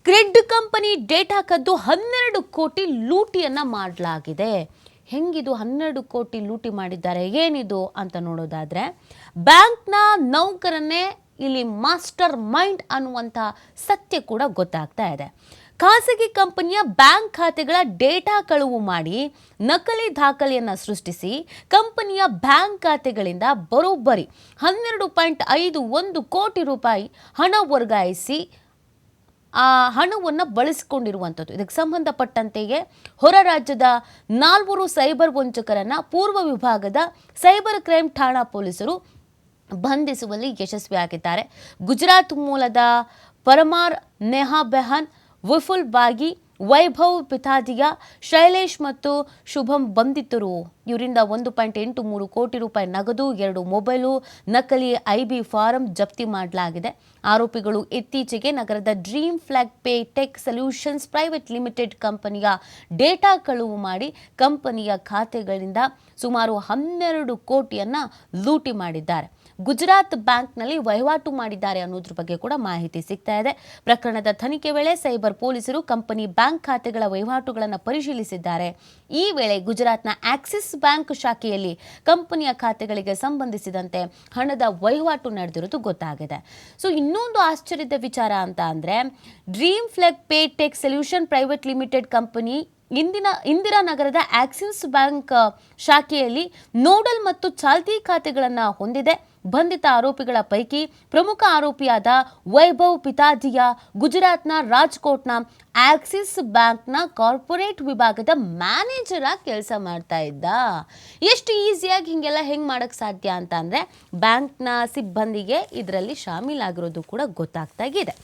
Grid company data ಕದ್ದು 12 ಕೋಟಿ ಲೂಟಿಯನ್ನ ಮಾಡಲಾಗಿದೆ. ಹೆಂಗಿದು 12 ಕೋಟಿ ಲೂಟಿ ಮಾಡಿದ್ದಾರೆ, ಏನಿದು ಅಂತ ನೋಡೋದಾದ್ರೆ ಬ್ಯಾಂಕ್ನ ನೌಕರನ್ನೇ ಇಲ್ಲಿ ಮಾಸ್ಟರ್ ಮೈಂಡ್ ಅನ್ನುವಂಥ ಸತ್ಯ ಕೂಡ ಗೊತ್ತಾಗ್ತಾ ಇದೆ. ಖಾಸಗಿ ಕಂಪನಿಯ ಬ್ಯಾಂಕ್ ಖಾತೆಗಳ ಡೇಟಾ ಕಳುವು ಮಾಡಿ ನಕಲಿ ದಾಖಲೆಯನ್ನು ಸೃಷ್ಟಿಸಿ ಕಂಪನಿಯ ಬ್ಯಾಂಕ್ ಖಾತೆಗಳಿಂದ ಬರೋಬ್ಬರಿ 12.51 ಕೋಟಿ ರೂಪಾಯಿ ಹಣ ವರ್ಗಾಯಿಸಿ ಆ ಹಣವನ್ನು ಬಳಸಿಕೊಂಡಿರುವಂಥದ್ದು. ಇದಕ್ಕೆ ಸಂಬಂಧಪಟ್ಟಂತೆಯೇ ಹೊರ ರಾಜ್ಯದ 4 ಸೈಬರ್ ವಂಚಕರನ್ನು ಪೂರ್ವ ವಿಭಾಗದ ಸೈಬರ್ ಕ್ರೈಮ್ ಠಾಣಾ ಪೊಲೀಸರು ಬಂಧಿಸುವಲ್ಲಿ ಯಶಸ್ವಿಯಾಗಿದ್ದಾರೆ. ಗುಜರಾತ್ ಮೂಲದ ಪರಮಾರ್ ನೆಹಾ ಬೆಹನ್, ವಿಫುಲ್ ಬಾಗಿ, ವೈಭವ್ ಪಿತಾದಿಯಾ, ಶೈಲೇಶ್ ಮತ್ತು ಶುಭಂ ಬಂಧಿತರು. ಇವರಿಂದ 1.83 ಕೋಟಿ ರೂಪಾಯಿ ನಗದು, 2 ಮೊಬೈಲು, ನಕಲಿ ಐಬಿ ಫಾರಂ ಜಪ್ತಿ ಮಾಡಲಾಗಿದೆ. ಆರೋಪಿಗಳು ಇತ್ತೀಚೆಗೆ ನಗರದ dream flag pay tech solutions private limited ಕಂಪನಿಯ ಡೇಟಾ ಕಳುವು ಮಾಡಿ ಕಂಪನಿಯ ಖಾತೆಗಳಿಂದ ಸುಮಾರು 12 ಕೋಟಿಯನ್ನ ಲೂಟಿ ಮಾಡಿದ್ದಾರೆ. ಗುಜರಾತ್ ಬ್ಯಾಂಕ್ನಲ್ಲಿ ವಹಿವಾಟು ಮಾಡಿದ್ದಾರೆ ಅನ್ನೋದ್ರ ಬಗ್ಗೆ ಕೂಡ ಮಾಹಿತಿ ಸಿಗ್ತಾ ಇದೆ. ಪ್ರಕರಣದ ತನಿಖೆ ವೇಳೆ ಸೈಬರ್ ಪೊಲೀಸರು ಕಂಪನಿ ಬ್ಯಾಂಕ್ ಖಾತೆಗಳ ವಹಿವಾಟುಗಳನ್ನು ಪರಿಶೀಲಿಸಿದ್ದಾರೆ. ಈ ವೇಳೆ ಗುಜರಾತ್ನ ಆಕ್ಸಿಸ್ ಬ್ಯಾಂಕ್ ಶಾಖೆಯಲ್ಲಿ ಕಂಪನಿಯ ಖಾತೆಗಳಿಗೆ ಸಂಬಂಧಿಸಿದಂತೆ ಹಣದ ವಹಿವಾಟು ನಡೆದಿರುವುದು ಗೊತ್ತಾಗಿದೆ. ಸೊ ಇನ್ನೊಂದು ಆಶ್ಚರ್ಯದ ವಿಚಾರ ಅಂತ ಅಂದ್ರೆ dream flag pay tech solution private limited company ಇಂದಿರಾನಗರದ ಆಕ್ಸಿಸ್ ಬ್ಯಾಂಕ್ ಶಾಖೆಯಲ್ಲಿ ನೋಡಲ್ ಮತ್ತು ಚಾಲ್ತಿ ಖಾತೆಗಳನ್ನು ಹೊಂದಿದೆ. ಬಂಧಿತ ಆರೋಪಿಗಳ ಪೈಕಿ ಪ್ರಮುಖ ಆರೋಪಿಯಾದ ವೈಭವ್ ಪಿತಾದಿಯಾ ಗುಜರಾತ್ನ ರಾಜ್ಕೋಟ್ನ ಆಕ್ಸಿಸ್ ಬ್ಯಾಂಕ್ನ ಕಾರ್ಪೊರೇಟ್ ವಿಭಾಗದ ಮ್ಯಾನೇಜರ್ ಆಗಿ ಕೆಲಸ ಮಾಡ್ತಾ ಇದ್ದ. ಎಷ್ಟು ಈಸಿಯಾಗಿ ಹಿಂಗೆಲ್ಲ ಹೆಂಗೆ ಮಾಡೋಕ್ಕೆ ಸಾಧ್ಯ ಅಂತ ಅಂದರೆ ಬ್ಯಾಂಕ್ನ ಸಿಬ್ಬಂದಿಗೆ ಇದರಲ್ಲಿ ಶಾಮೀಲಾಗಿರೋದು ಕೂಡ ಗೊತ್ತಾಗ್ತಾ ಇದೆ.